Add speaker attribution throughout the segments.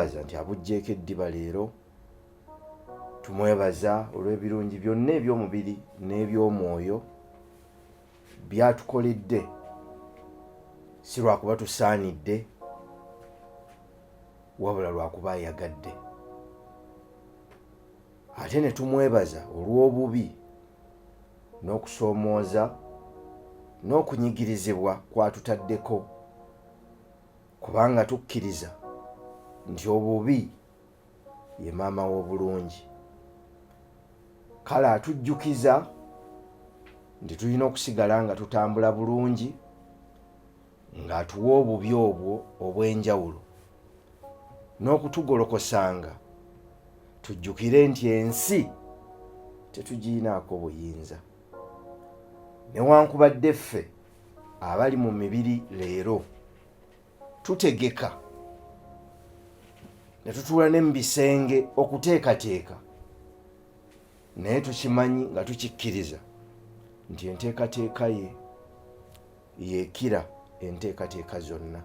Speaker 1: tumwebaza nti abugjeeko eddiba leero. Tumwebaza olw'ebirungi byonna eby'omubiri n'eby'omwoyo byatukoledde, si lwakuba tusaanidde, wabula lwakuba ayagadde. Ate ne tumwebaza olw'obubi n'okusoomooza n'okunyigirizibwa kwatutaddeko, kubanga tukkiriza nti obubi ye maama w'obulungi. Kale atujjukiza nti tulina okusigala nga tutambula bulungi, ng'atuwa obubi obwo obw'enjawulo, n'okutugolokosanga tujjukire nti ensi tetugiyinaako buyinza. Newankubadde ffe abali mu mibiri leero tutegeka ne tutuula ne mu bisenge okuteekateeka, naye tukimanyi nga tukikkiriza nti enteekateeka ye yeekira enteekateeka zonna.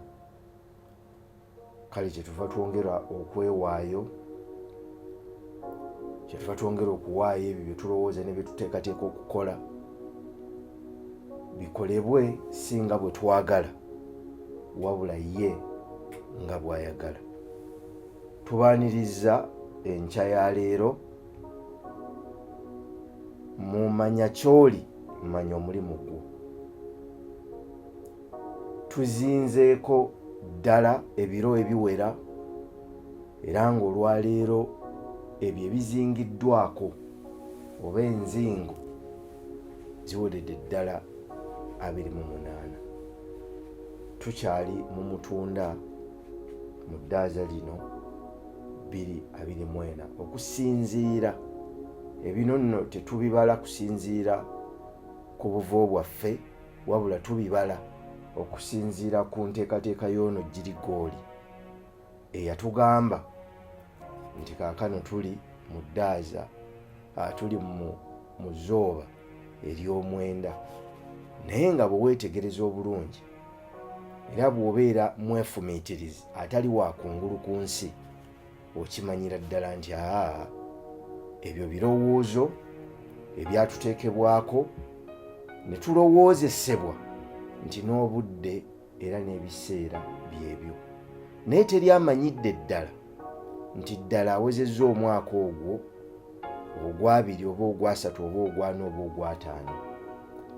Speaker 1: Kale kyetuva twongera okwewaayo, kyetuva twongera okuwaayo ebyo bye tulowooza ne bye tuteekateeka okukola bikolebwe si nga bwe twagala, wabula ye nga bw'ayagala. Tubaaniriza enkya ya leero mu manya ky'oli manya omulimu gwo. Tuzinzeeko ddala ebiro ebiwera, era ng'olwaleero ebyo ebizingiddwako oba enzingo ziweredde ddala 28. Tukyali mu Mutunda mu ddaaza lino 2024 okusinziira. Ebino nno tetubibala kusinziira ku buvo bwaffe, wabula tubibala okusinziira ku nteekateeka y'ono Girigooli eyatugamba nti kaakano tuli mu ddaaza, tuli mu zzooba ery'omwenda. Naye nga bwe weetegereza obulungi era bw'obeera mwefumiitirizi atali wa kungulu ku nsi, okimanyira ddala nti ebyo birowoozo ebyatuteekebwako ne tulowoozesebwa nti n'obudde era n'ebiseera byebyo. Naye teri amanyidde ddala nti ddala awezezza omwaka ogwo ogw'abiri oba ogw'asatu oba ogw'ana oba ogw'ataano.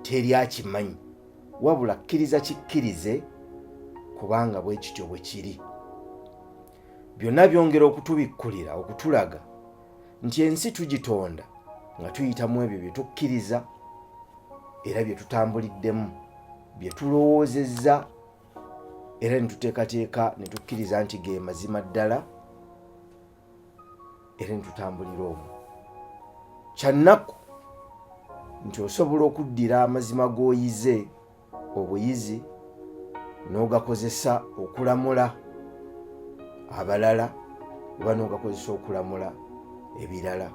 Speaker 1: Teri akimanyi, wabula kkiriza kikkirize, kubanga bwe kityo bwe kiri. Byonna byongera okutubikkulira okutulaga nti ensi tugitonda nga tuyitamu ebyo bye tukkiriza era bye tutambuliddemu, bye tulowoozezza era ne tuteekateeka ne tukkiriza nti ge mazima ddala era ne tutambulira omwo. Kyannaku nti osobola okuddira amazima g'oyize obuyizi n'ogakozesa okulamula abalala oba n'ogakozesa okulamula ebirala,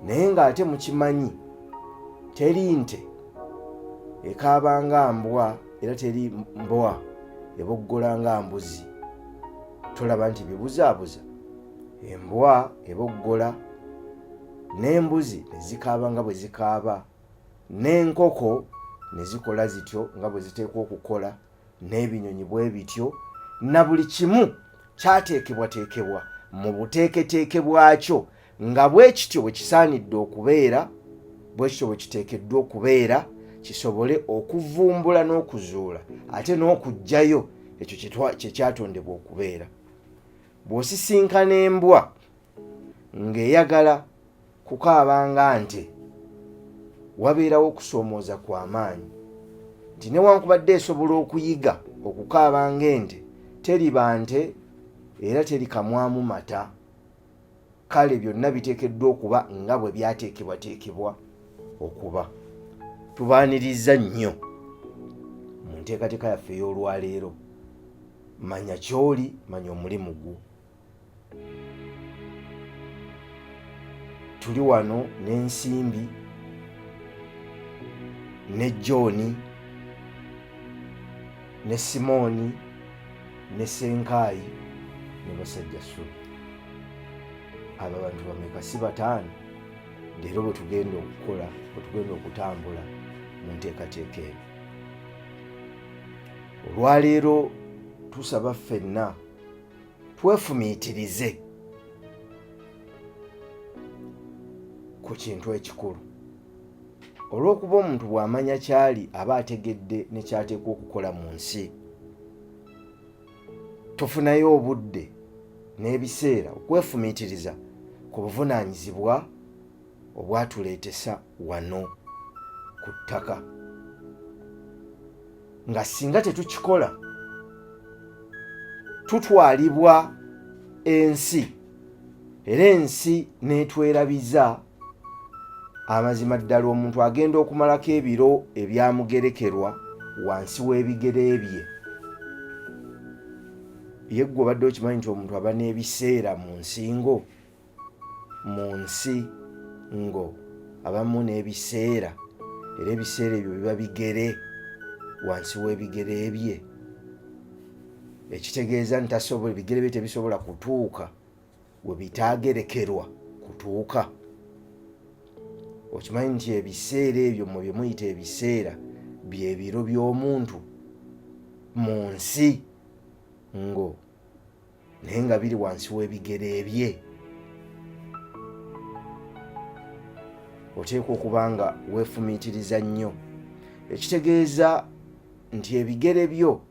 Speaker 1: naye ng'ate mukimanyi teri nte ekaaba nga mbwa era teri mbwa eboggola nga mbuzi. Tolaba nti bibuzaabuza, embwa eboggola n'embuzi ne zikaaba nga bwe zikaaba, n'enkoko ne zikola zityo nga bwe ziteekwa okukola, n'ebinyonyi bwe bityo, na buli kimu kyateekebwateekebwa mu buteeketeeke bwakyo nga bwe kityo bwe kisaanidde okubeera, bwe kityo bwe kiteekeddwa okubeera, kisobole okuvumbula n'okuzuula ate n'okuggyayo ekyo kye kyatondebwa okubeera. Bw'osisinkana embwa ng'eyagala kukaaba nga nte, wabeerawo okusoomooza kw'amaanyi nti newankubadde esobola okuyiga okukaaba ng'ente, teriba nte era teri kamwamu mata. Kale byonna biteekeddwa okuba nga bwe byateekebwateekebwa okuba. Tubaaniriza nnyo mu nteekateeka yaffe ey'olwaleero, manya ky'oli manya omulimu gwo. Tuli wano n'Ensimbi ne John ne Simooni ne Senkaayi ne Basajjassubi. abo abantu bameka si bataano leero bwe tugenda okukola bwe tugenda okutambula mu nteekateeka eno. Olwaleero tusaba ffenna twefumiitirize ku kintu ekikulu. Olw'okuba omuntu bw'amanya kyali aba ategedde ne kyateekwa okukola mu nsi. Tufunayo obudde n'ebiseera okwefumiitiriza ku buvunaanyizibwa obwatuleetesa wano ku ttaka. Nga singa tetukikola tutwalibwa ensi era ensi n'etwerabiza. Amazima ddala omuntu agenda okumalako ebiro ebyamugerekerwa wansi w'ebigere bye. Ye ggwe obadde okimanyi nti omuntu aba n'ebiseera mu nsingo, mu nsi ngo abamu n'ebiseera era ebiseera ebyo biba bigere wansi w'ebigere bye. Ekitegeeza nti ebigere bye tebisobola kutuuka we bitaagerekerwa kutuuka. Okimanyi nti ebiseera ebyo mu bye muyita ebiseera bye biro by'omuntu mu nsi ngo naye nga biri wansi w'ebigere bye. Oteekwa okuba nga weefumiitiriza nnyo. Ekitegeeza nti ebigere byo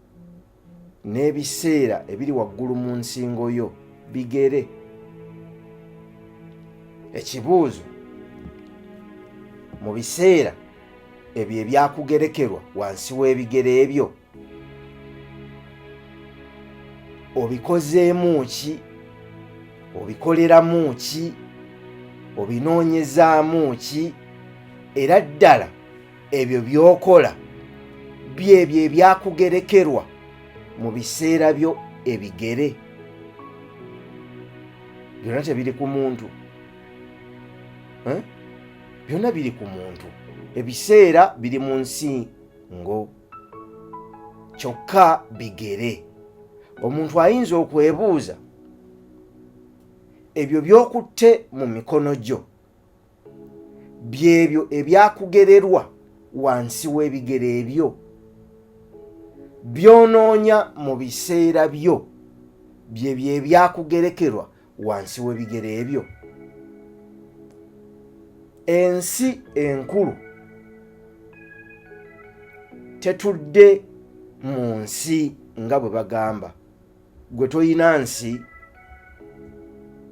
Speaker 1: n'ebiseera ebiri waggulu mu nsingo yo bigere. Ekibuuzo, mu biseera ebyo ebyakugerekerwa wansi w'ebigere ebyo obikozeemu ki? Obikoleramu ki? Obinoonyezaamu ki? Era ddala ebyo by'okola byebyo ebyakugerekerwa mu biseera byo ebigere. Byonna tebiri ku muntu. Byonna biri ku muntu. Ebiseera biri mu nsingo kyokka bigere. Omuntu ayinza okwebuuza, ebyo by'okutte mu mikono gyo byebyo ebyakugererwa wansi w'ebigere ebyo byonoonya mu biseera byo byebyo ebyakugerekerwa wansi w'ebigere ebyo. Ensi enkulu tetudde mu nsi nga bwe bagamba. Gwe toyina nsi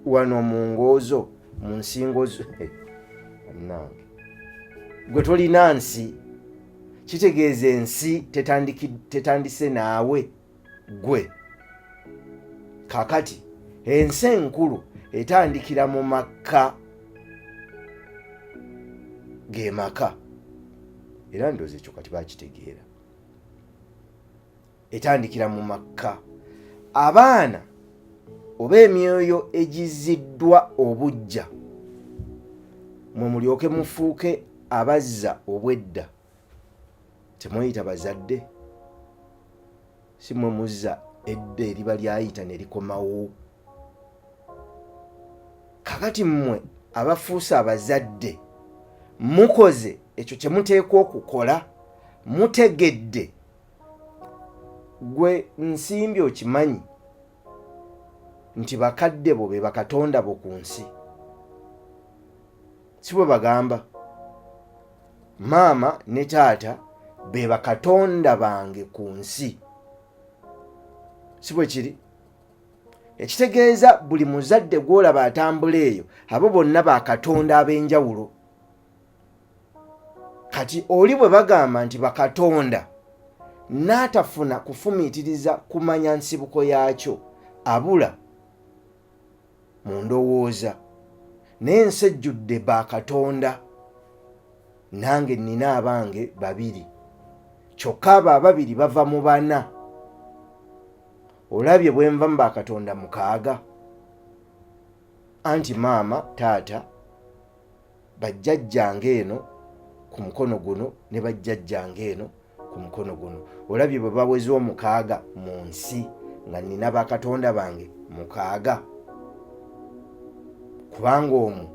Speaker 1: wano mu ngoozo mu nsingo zo. Nange gwe tolina nsi, kitegeeza ensi tetandise naawe gwe. Kakati ensi enkulu etandikira mu maka, ge maka. Era ndowooza ekyo kati bakitegeera. Etandikira mu maka. Abaana oba emyoyo egiziddwa obujja mwe mulyoke mufuuke abazza obwedda. Temweyita bazadde, si mwe muzza edda eriba lyayita ne likomawo. Kakati mmwe abafuuse abazadde mukoze ekyo kye muteekwa okukola, mutegedde. Gwe nsimbi okimanyi nti bakadde bo be bakatonda bo ku nsi. Si bwe bagamba? Maama ne taata be bakatonda bange ku nsi. Si bwe kiri? Ekitegeeza buli muzadde gw'olaba atambula eyo, abo bonna bakatonda ab'enjawulo. Kati oli bwe bagamba nti bakatonda n'atafuna kufumiitiriza kumanya nsibuko yaakyo, abula mu ndowooza. Naye ensi ejjudde bakatonda. Nange nnina abange babiri, kyokka abo ababiri bava mu bana. Olabye bwe nva mu bakatonda 6. Anti maama, taata, bajjajjange eno ku mukono guno ne bajjajjange eno ku mukono guno. Olabye bwe baweze 6 mu nsi nga nnina bakatonda bange 6. kubanga omwo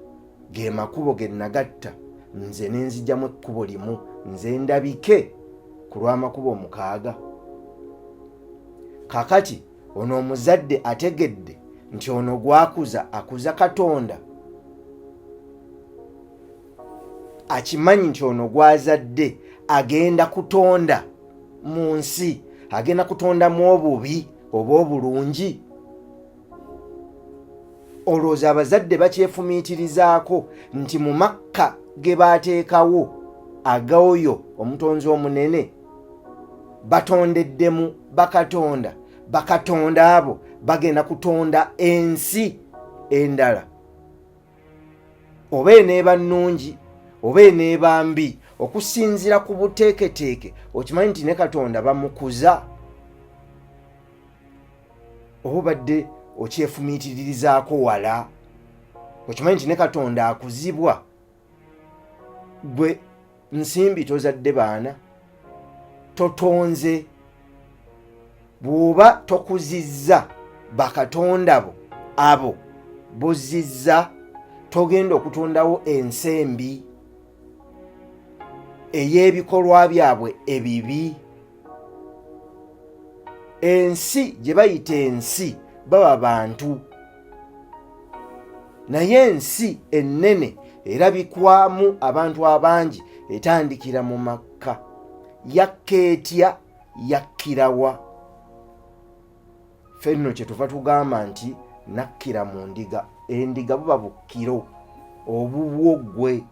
Speaker 1: ge makubo ge nagatta nze ne nzijjamu ekkubo limu nze ndabike ku lw'amakubo 6. Kakati ono omuzadde ategedde nti ono gwakuza akuza Katonda, akimanyi nti ono gwazadde agenda kutonda mu nsi, agenda kutondamu obubi oba obulungi. Olowooza abazadde bakyefumiitirizaako nti mu Makka ge baateekawo agaoyo omutonzi omunene batondeddemu bakatonda, bakatonda abo bagenda kutonda ensi endala, oba eneeba nnungi oba eneeba mbi, okusinziira ku buteeketeeke. Okimanyi nti ne Katonda bamukuza? Oba obadde okyefumiitirizaako wala? Okimanyi nti ne Katonda akuzibwa? Gwe nsimbi tozadde baana, totonze. Bw'oba tokuzizza bakatonda bo abo bozizza, togenda okutondawo ensembi ey'ebikolwa byabwe ebibi. Ensi gye bayita ensi baba bantu, naye ensi ennene erabikwamu abantu abangi etandikira mu Makka. Yakka etya? Yakkirawa? Ffe nno kyetuva tugamba nti nakkira mu ndiga. Endiga buba bukkiro obubwo gwe.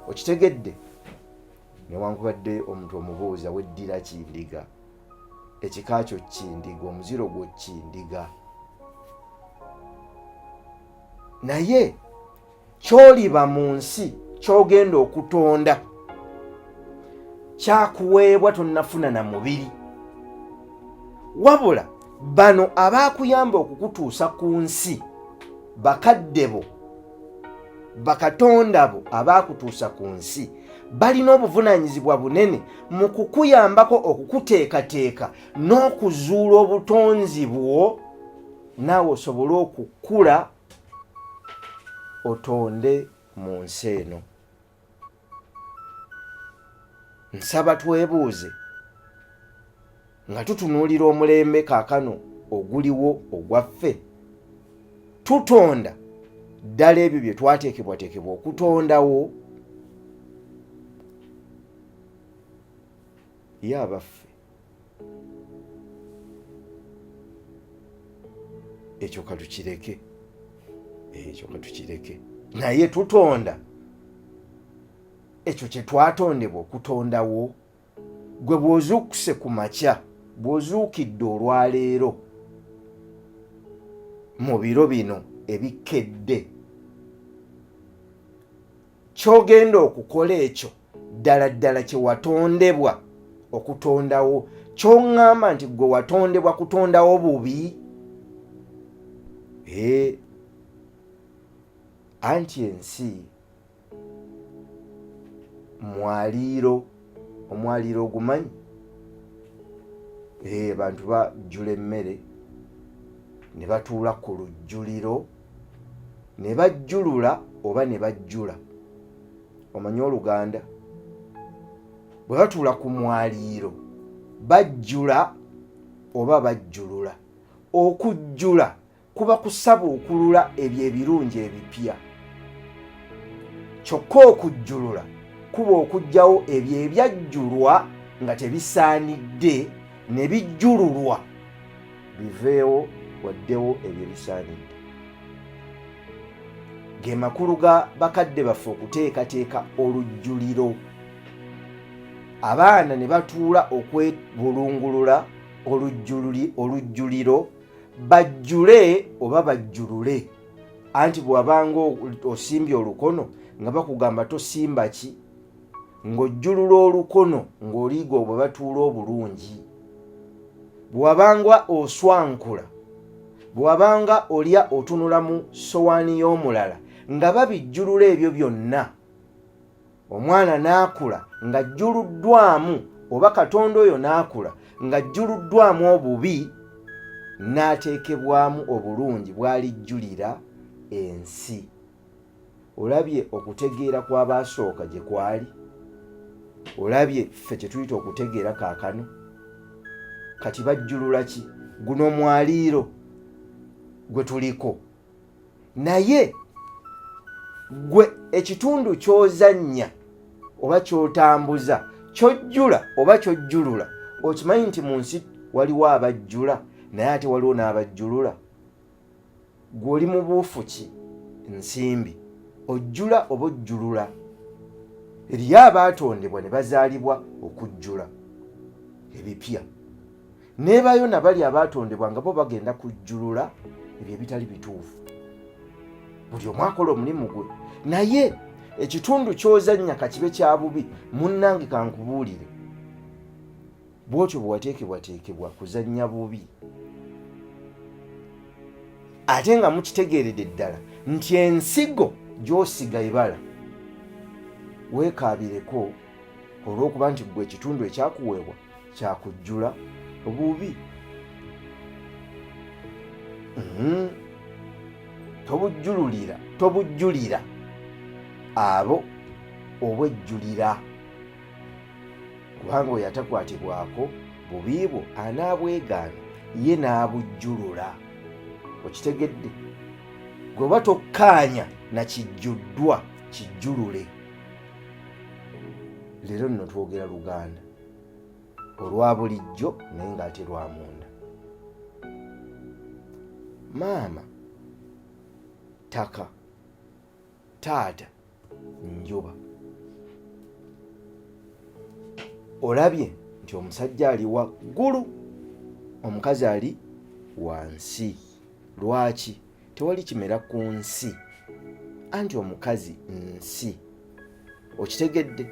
Speaker 1: Okitegedde? Newankubadde omuntu omubuuza weddira ki ndiga, ekika kyo ki ndiga, omuziro gwo ki ndiga. Naye ky'oliba mu nsi ky'ogenda okutonda kyakuweebwa, tonnafuna na mubiri. Wabula bano abaakuyamba okukutuusa ku nsi, bakadde bo, bakatonda bo abaakutuusa ku nsi, balina obuvunaanyizibwa bunene mu kukuyambako okukuteekateeka n'okuzuula obutonzi bwo, naawe osobole okukula otonde mu nsi eno. Nsaba twebuuze nga tutunuulira omulembe kaakano oguliwo ogwaffe, tutonda ddala ebyo bye twateekebwateekebwa okutondawo? Ye abaffe, ekyo katukireke, ekyo katukireke. Naye tutonda ekyo kye twatondebwa okutondawo. Gwe bw'ozuukuse ku makya, bw'ozuukidde olwaleero mu biro bino ebikedde, ky'ogenda okukola ekyo ddala ddala kye watondebwa okutondawo. Ky'oŋŋamba nti gwe watondebwa kutondawo bubi? Anti ensi mwaliiro, omwaliiro ogumanyi? Bantu bajjula emmere ne batuula ku lujjuliro ne bajjulula oba ne bajjula. Omanyi Oluganda? Bwe batuula ku mwaliiro bajjula oba bajjulula. Okujjula kuba kusabuukulula ebyo ebirungi ebipya, kyokka okujjulula kuba okuggyawo ebyo ebyajjulwa nga tebisaanidde ne bijjululwa biveewo waddewo ebyo bisaanidde. Ge makulu ga bakadde baffe okuteekateeka olujjuliro. Abaana ne batuula okwebulungulula olujjuliro, bajjule oba bajjulule. Anti bw'abanga osimbye olukono nga bakugamba tosimba ki, ng'ojjulula olukono ng'oliiga obwe batuula obulungi. Bw'abanga oswankula, bw'abanga olya otunula mu sowaani y'omulala nga babijjulula ebyo byonna, omwana n'akula ng'ajjuluddwamu, oba Katonda oyo n'akula ng'ajjuluddwamu obubi, n'ateekebwamu obulungi bw'alijjulira ensi. Olabye okutegeera kw'abaasooka gye kwali? Olabye ffe kye tuyita okutegeera kaakano? Kati bajjulula ki? Guno mwaliiro gwe tuliko. Naye gwe ekitundu ky'ozannya oba ky'otambuza, ky'ojjula oba ky'ojjulula, okimanyi nti mu nsi waliwo abajjula naye ate waliwo n'abajjulula? Gw'oli mu buufu ki? Nsimbi. Ojjula oba ojjulula? Eriyo abaatondebwa ne bazaalibwa okujjula ebipya. Neebayo na bali abaatondebwa nga bo bagenda kujjulula ebyo ebitali bituufu. Buli omu akola omulimu gwe. Naye ekitundu ky'ozannya kakibe kya bubi, munnange kankubuulire, bw'otyo bwe wateekebwateekebwa kuzannya bubi. Ate nga mukitegeeredde ddala nti ensigo gy'osiga ebala weekaabireko olw'okuba nti gwe ekitundu ekyakuweebwa kyakujjula obubi. Tobujjulira abo obwejjulira, kubanga oyo atakwatibwako bubi bwo anaabwegaana ye n'abujjulula. Okitegedde? Gwe oba tokkaanya na kijjuddwa kijjulule. Leero nno twogera Luganda olwa bulijjo naye ng'ate lwa munda. Maama ttaka, taata njuba. Olabye nti omusajja ali waggulu, omukazi ali wansi. Lwaki? Tewali kimera ku nsi anti omukazi nsi. Okitegedde?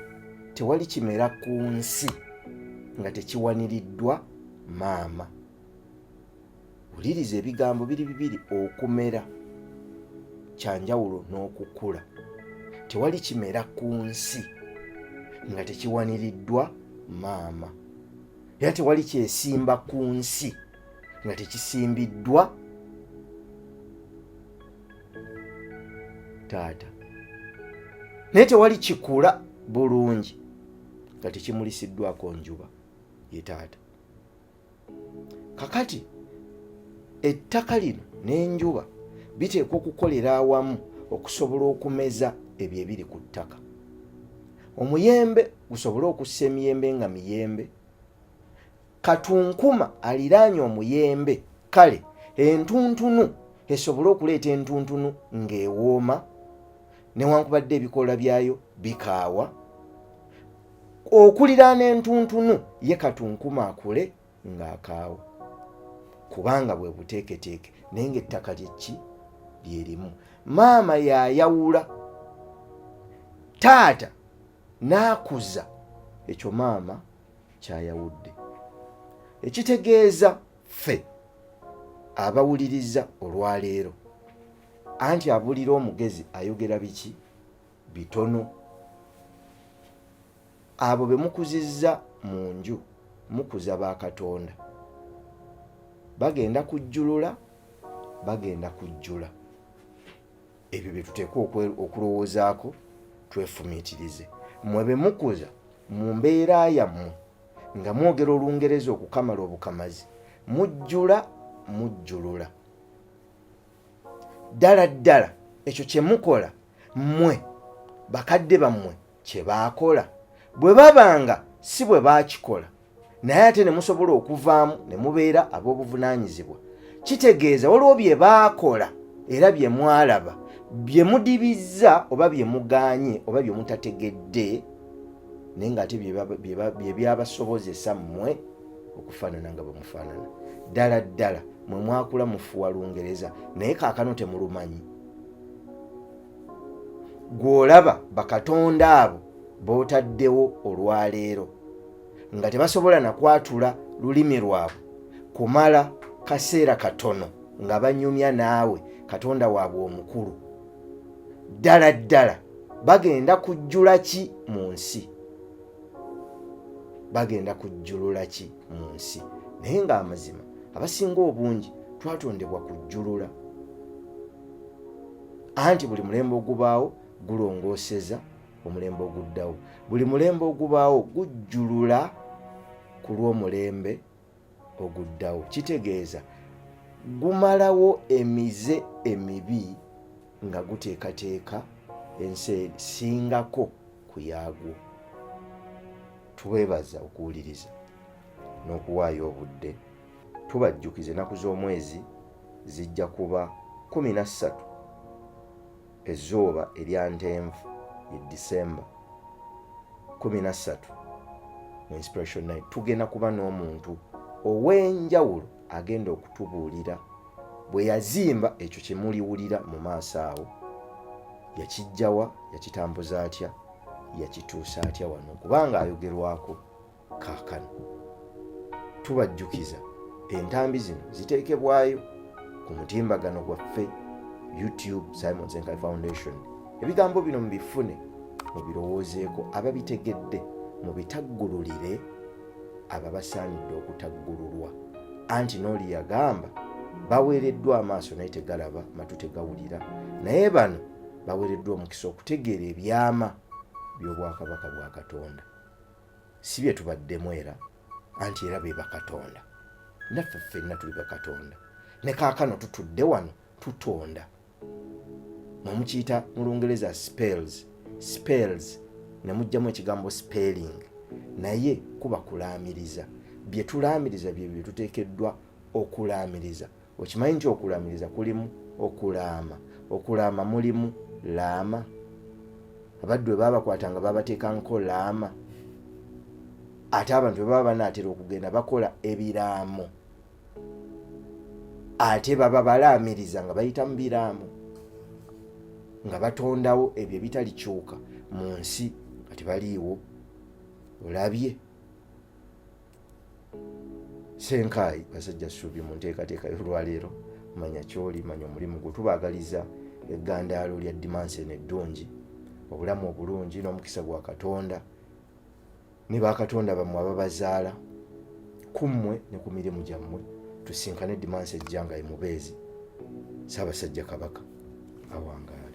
Speaker 1: Tewali kimera ku nsi nga tekiwaniriddwa maama. Wuliriza ebigambo biri bibiri: okumera kyanjawulo n'okukula. Tewali kimera ku nsi nga tekiwaniriddwa maama. Era tewali kyesimba ku nsi nga tekisimbiddwa taata. Naye tewali kikula bulungi nga tekimulisiddwako njuba, ye taata. Kakati ettaka lino n'enjuba biteekwa okukolera awamu okusobola okumeza ebyo ebiri ku ttaka. Omuyembe gusobole okussa emiyembe nga miyembe. Katunkuma aliraanye omuyembe, kale entuntunu esobole okuleeta entuntunu ng'ewooma newankubadde ebikoola byayo bikaawa. Okuliraana entuntunu ye katunkuma akule ng'akaawa, kubanga bwe buteeketeeke. Naye ng'ettaka lyeki lyerimu. Maama yayawula, taata n'akuza ekyo maama kyayawudde. Ekitegeeza ffe abawuliriza olwaleero anti abulira omugezi ayogera biki? Bitono. Abo be mukuzizza mu nju mukuza ba Katonda. Bagenda kujjulula, bagenda kujjula. Ebyo bye tuteekwa okulowoozaako, twefumiitirize. Mmwe be mukuza mu mbeera yammwe nga mwogera Olungereza okukamala obukamazi, mujjula mujjulula. Ddala ddala ekyo kye mukola mmwe bakadde bammwe kye baakola, bwe babanga si bwe baakikola naye ate ne musobola okuvaamu ne mubeera ab'obuvunaanyizibwa, kitegeeza waliwo bye baakola era bye mwalaba, bye mudibizza oba bye mugaanye oba bye mutategedde, naye ng'ate bye byabasobozesa mmwe okufaanana nga bwe mufaanana. Ddala ddala mwe mwakula mufuwa Lungereza naye kaakano temulumanyi. Gw'olaba bakatonda abo bootaddewo olwaleero nga tebasobola na kwatula lulimi lwabwe kumala kaseera katono nga banyumya naawe Katonda waabwe omukulu. Ddala ddala bagenda kujjula ki mu nsi? Bagenda kujjulula ki mu nsi? Naye ng'amazima abasinga obungi twatondebwa kujjulula. anti buli mulembe ogubaawo gulongooseza omulembe oguddawo, buli mulembe ogubaawo gujjulula ku lw'omulembe oguddawo. Kitegeeza gumalawo emize emibi nga guteekateeka ensi singako ku yaagwo. Tuweebaza okuwuliriza n'okuwaayo obudde. Tubajjukiza ennaku z'omwezi zijja kuba 13 ezzooba erya Ntenvu ye December 13 mu Inspiration Night. Tugenda kuba n'omuntu ow'enjawulo agenda okutubuulira bwe yazimba ekyo kye muliwulira mu maaso awo, yakijjawa, yakitambuza atya, yakituusa atya wano, kubanga ayogerwako kaakano. Tubajjukiza entambi zino ziteekebwayo ku mutimbagano gwaffe YouTube Simon Zenkai Foundation. Ebigambo bino mubifune, mubirowoozeeko, ababitegedde mubitaggululire ababasaanidde okutaggululwa. Anti n'oli yagamba baweereddwa amaaso naye tegalaba, matu tegawulira, naye bano baweereddwa omukisa okutegeera ebyama by'obwakabaka bwa Katonda. Si bye tubaddemu era, anti era be bakatonda. Naffe ffenna tuli bakatonda. Ne kaakano tutudde wano tutonda. Mukiyita mu Lungereza spells, ne mujjamu ekigambo spelling, naye kuba kulaamiriza. Bye tulaamiriza bye bye tuteekeddwa okulaamiriza. Okimanyi nti okulaamiriza kulimu okulaama. Okulaama mulimu laama. Abaddu bwe baba bakwatanga babateekanko laama. Ate abantu bwe baba banaatera okugenda bakola ebiraamo, ate baba balaamiriza nga bayita mu biraamo, nga batondawo ebyo ebitalikyuka mu nsi nga tebaliiwo. Olabye Senkai basajja ssuubi mu nteekateeka y'olwaleero, manya kyoli, manya omulimu gwe. Tubaagaliza eggandaalo lya Dimansene eddungi, obulamu obulungi n'omukisa gwa Katonda ne bakatonda bammwe ababazaala kummwe ne ku mirimu gyammwe. Tusinkane Dimansi ejja nga ye mubeezi. Ssaabasajja Kabaka awangaala.